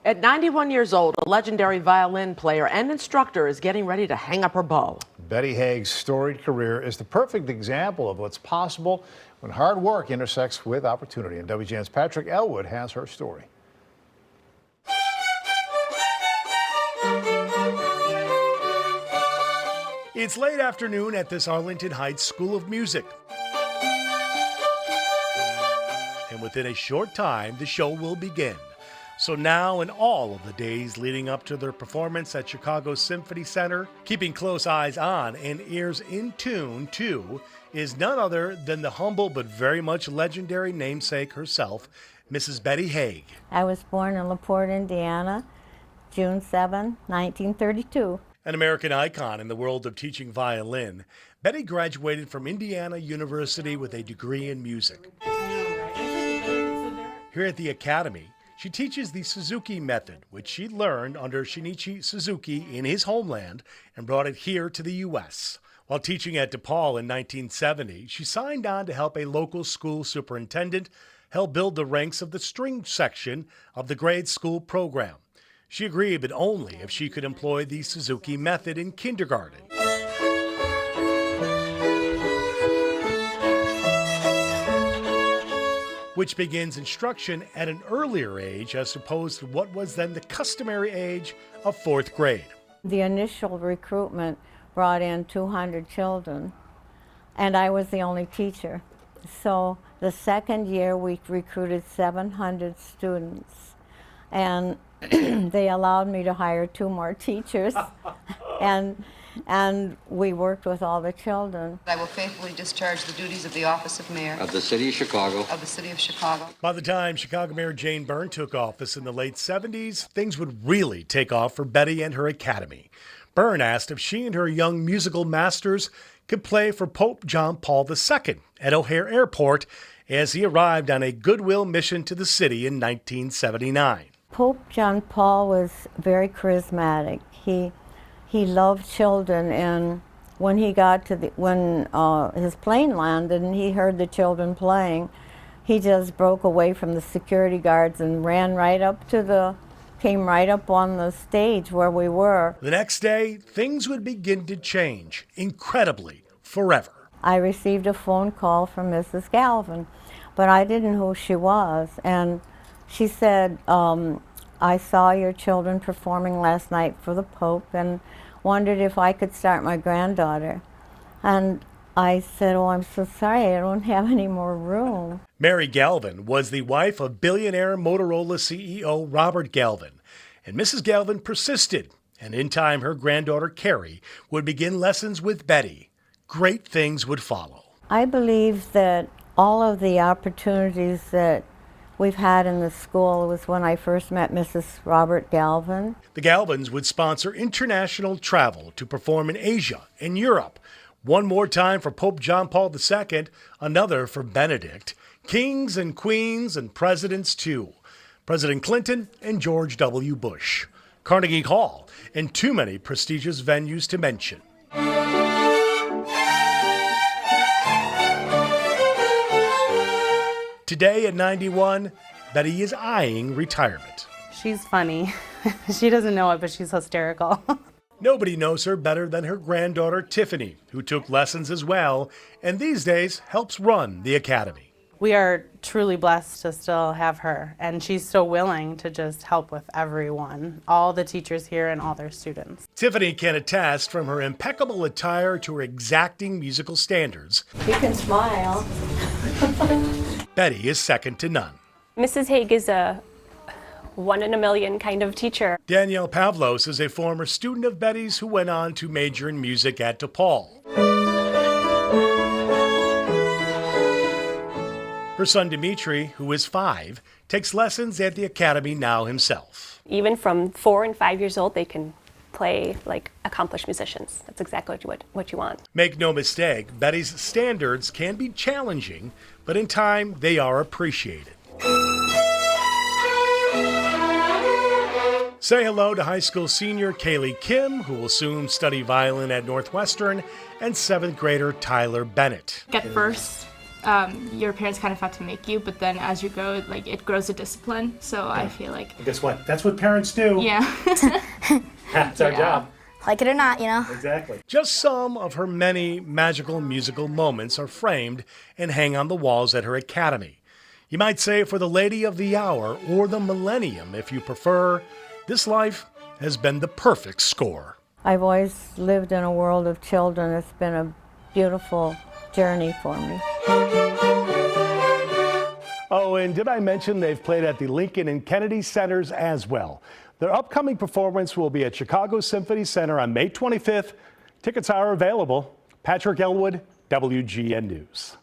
At 91 years old, a legendary violin player and instructor is getting ready to hang up her bow. Betty Haig's storied career is the perfect example of what's possible when hard work intersects with opportunity. And WGN's Patrick Elwood has her story. It's late afternoon at this Arlington Heights School of Music. And within a short time, the show will begin. So now and all of the days leading up to their performance at Chicago's Symphony Center, keeping close eyes on and ears in tune to is none other than the humble but very much legendary namesake herself, Mrs. Betty Haig. I was born in LaPorte, Indiana, June 7, 1932. An American icon in the world of teaching violin, Betty graduated from Indiana University with a degree in music. Here at the Academy, she teaches the Suzuki method, which she learned under Shinichi Suzuki in his homeland and brought it here to the U.S. While teaching at DePaul in 1970, she signed on to help a local school superintendent help build the ranks of the string section of the grade school program. She agreed, but only if she could employ the Suzuki method in kindergarten. Which begins instruction at an earlier age as opposed to what was then the customary age of fourth grade. The initial recruitment brought in 200 children, and I was the only teacher. So the second year we recruited 700 students, and they allowed me to hire 2 more teachers, and we worked with all the children. I will faithfully discharge the duties of the office of mayor of the city of Chicago. By the time Chicago Mayor Jane Byrne took office in the late 70s, things would really take off for Betty and her academy. Byrne asked if she and her young musical masters could play for Pope John Paul II at O'Hare Airport as he arrived on a goodwill mission to the city in 1979. Pope John Paul was very charismatic. He loved children, and when he got to his plane landed and he heard the children playing, he just broke away from the security guards and came right up on the stage where we were. The next day, things would begin to change, incredibly, forever. I received a phone call from Mrs. Galvin, but I didn't know who she was, and she said, I saw your children performing last night for the Pope and wondered if I could start my granddaughter. And I said, oh, I'm so sorry, I don't have any more room. Mary Galvin was the wife of billionaire Motorola CEO Robert Galvin, and Mrs. Galvin persisted, and in time her granddaughter Carrie would begin lessons with Betty. Great things would follow. I believe that all of the opportunities that we've had in the school was when I first met Mrs. Robert Galvin. The Galvins would sponsor international travel to perform in Asia and Europe. One more time for Pope John Paul II, another for Benedict. Kings and queens and presidents too. President Clinton and George W. Bush. Carnegie Hall, and too many prestigious venues to mention. Today at 91, Betty is eyeing retirement. She's funny. She doesn't know it, but she's hysterical. Nobody knows her better than her granddaughter Tiffany, who took lessons as well, and these days helps run the academy. We are truly blessed to still have her, and she's so willing to just help with everyone, all the teachers here and all their students. Tiffany can attest from her impeccable attire to her exacting musical standards. You can smile. Betty is second to none. Mrs. Haig is a 1 in a million kind of teacher. Danielle Pavlos is a former student of Betty's who went on to major in music at DePaul. Her son Dimitri, who is 5, takes lessons at the academy now himself. Even from 4 and 5 years old, they can play like accomplished musicians. That's exactly what you want. Make no mistake, Betty's standards can be challenging, but in time they are appreciated. Say hello to high school senior Kaylee Kim, who will soon study violin at Northwestern, and 7th grader Tyler Bennett. At first, your parents kind of have to make you, but then as you grow, like it grows a discipline. So I feel like, Guess what? That's what parents do. yeah. That's our job. Like it or not, you know. Exactly. Just some of her many magical musical moments are framed and hang on the walls at her academy. You might say for the Lady of the Hour, or the Millennium if you prefer, this life has been the perfect score. I've always lived in a world of children. It's been a beautiful journey for me. Oh, and did I mention they've played at the Lincoln and Kennedy Centers as well? Their upcoming performance will be at Chicago Symphony Center on May 25th. Tickets are available. Patrick Elwood, WGN News.